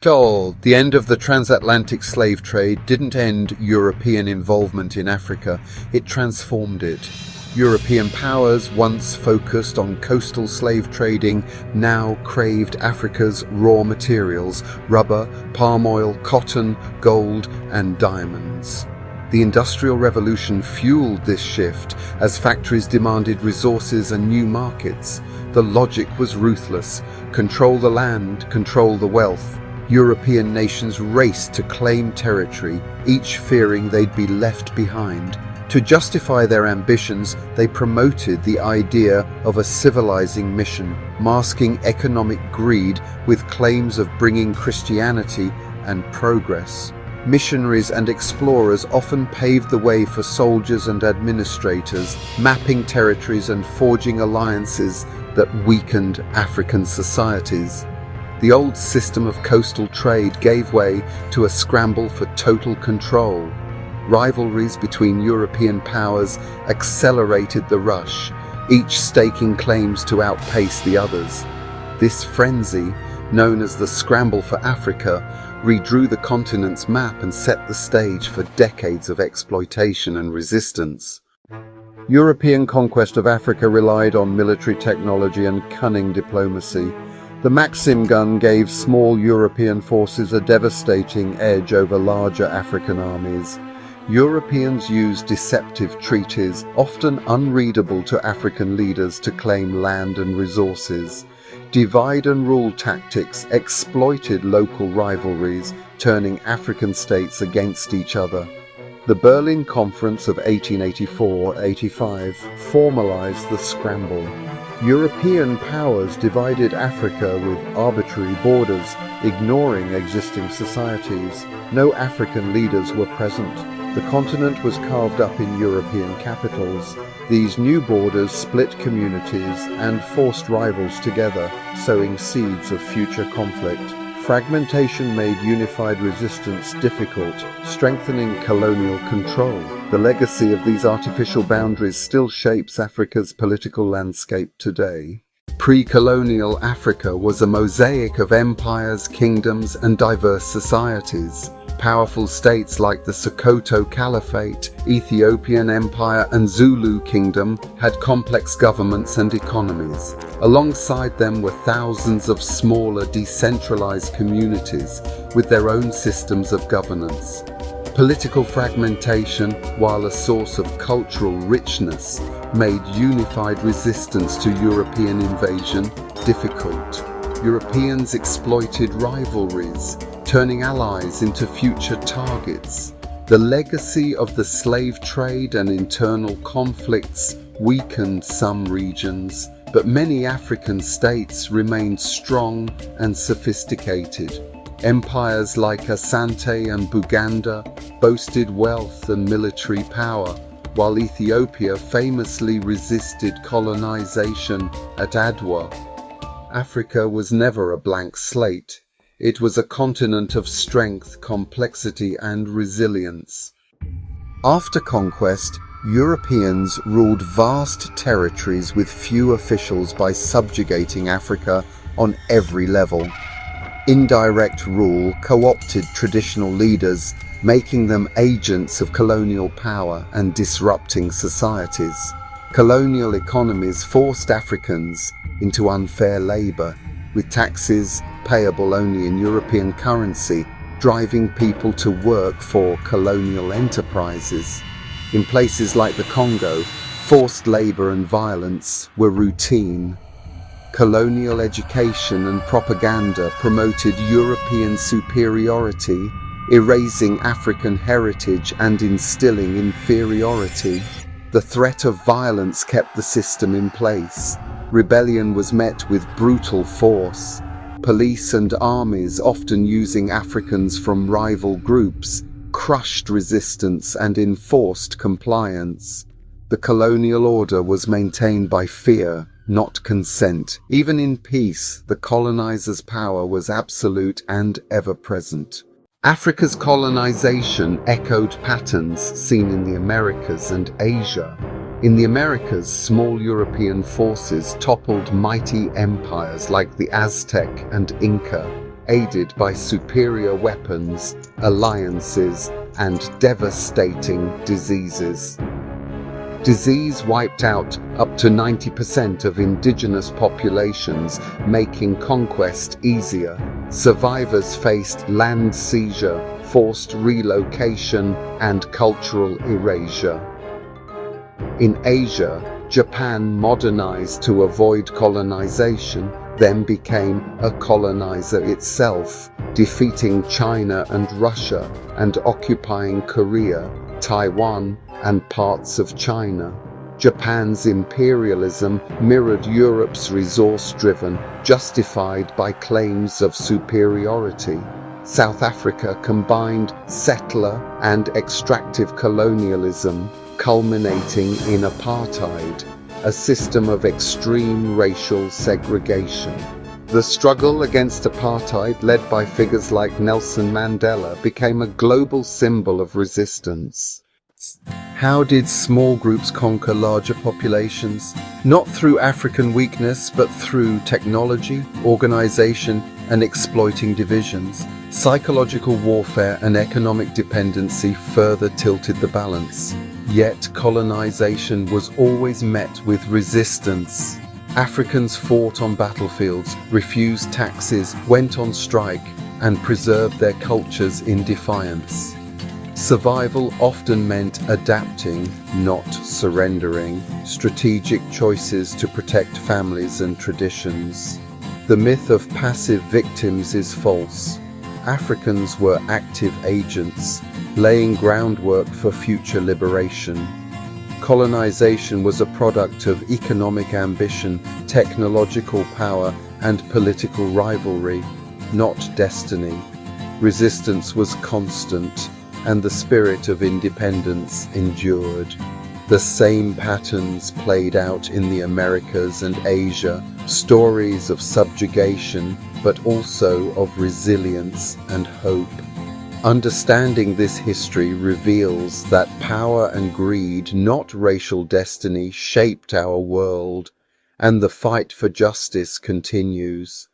Joel, the end of the transatlantic slave trade didn't end European involvement in Africa, it transformed it. European powers, once focused on coastal slave trading, now craved Africa's raw materials: rubber, palm oil, cotton, gold, and diamonds. The Industrial Revolution fueled this shift as factories demanded resources and new markets. The logic was ruthless: control the land, control the wealth. European nations raced to claim territory, each fearing they'd be left behind. To justify their ambitions, they promoted the idea of a civilizing mission, masking economic greed with claims of bringing Christianity and progress. Missionaries and explorers often paved the way for soldiers and administrators, mapping territories and forging alliances that weakened African societies. The old system of coastal trade gave way to a scramble for total control. Rivalries between European powers accelerated the rush, each staking claims to outpace the others. This frenzy, known as the Scramble for Africa, redrew the continent's map and set the stage for decades of exploitation and resistance. European conquest of Africa relied on military technology and cunning diplomacy. The Maxim gun gave small European forces a devastating edge over larger African armies. Europeans used deceptive treaties, often unreadable to African leaders, to claim land and resources. Divide and rule tactics exploited local rivalries, turning African states against each other. The Berlin Conference of 1884-85 formalized the scramble. European powers divided Africa with arbitrary borders, ignoring existing societies. No African leaders were present. The continent was carved up in European capitals. These new borders split communities and forced rivals together, sowing seeds of future conflict. Fragmentation made unified resistance difficult, strengthening colonial control. The legacy of these artificial boundaries still shapes Africa's political landscape today. Pre-colonial Africa was a mosaic of empires, kingdoms, and diverse societies. Powerful states like the Sokoto Caliphate, Ethiopian Empire, and Zulu Kingdom had complex governments and economies. Alongside them were thousands of smaller, decentralized communities with their own systems of governance. Political fragmentation, while a source of cultural richness, made unified resistance to European invasion difficult. Europeans exploited rivalries, turning allies into future targets. The legacy of the slave trade and internal conflicts weakened some regions, but many African states remained strong and sophisticated. Empires like Asante and Buganda boasted wealth and military power, while Ethiopia famously resisted colonization at Adwa. Africa was never a blank slate. It was a continent of strength, complexity, and resilience. After conquest, Europeans ruled vast territories with few officials by subjugating Africa on every level. Indirect rule co-opted traditional leaders, making them agents of colonial power and disrupting societies. Colonial economies forced Africans into unfair labor, with taxes payable only in European currency, driving people to work for colonial enterprises. In places like the Congo, forced labor and violence were routine. Colonial education and propaganda promoted European superiority, erasing African heritage and instilling inferiority. The threat of violence kept the system in place. Rebellion was met with brutal force. Police and armies, often using Africans from rival groups, crushed resistance and enforced compliance. The colonial order was maintained by fear, not consent. Even in peace, the colonizers' power was absolute and ever-present. Africa's colonization echoed patterns seen in the Americas and Asia. In the Americas, small European forces toppled mighty empires like the Aztec and Inca. aided by superior weapons, alliances, and devastating diseases. Disease wiped out up to 90% of indigenous populations, making conquest easier. Survivors faced land seizure, forced relocation, and cultural erasure. In Asia, Japan modernized to avoid colonization, then became a colonizer itself, defeating China and Russia and occupying Korea, Taiwan, and parts of China. Japan's imperialism mirrored Europe's resource-driven, justified by claims of superiority. South Africa combined settler and extractive colonialism, culminating in apartheid, a system of extreme racial segregation. The struggle against apartheid, led by figures like Nelson Mandela, became a global symbol of resistance. How did small groups conquer larger populations? Not through African weakness, but through technology, organization, and exploiting divisions. Psychological warfare and economic dependency further tilted the balance. Yet colonization was always met with resistance. Africans fought on battlefields, refused taxes, went on strike, and preserved their cultures in defiance. Survival often meant adapting, not surrendering, strategic choices to protect families and traditions. The myth of passive victims is false. Africans were active agents, laying groundwork for future liberation. Colonization was a product of economic ambition, technological power, and political rivalry, not destiny. Resistance was constant, and the spirit of independence endured. The same patterns played out in the Americas and Asia, stories of subjugation, but also of resilience and hope. Understanding this history reveals that power and greed, not racial destiny, shaped our world, and the fight for justice continues.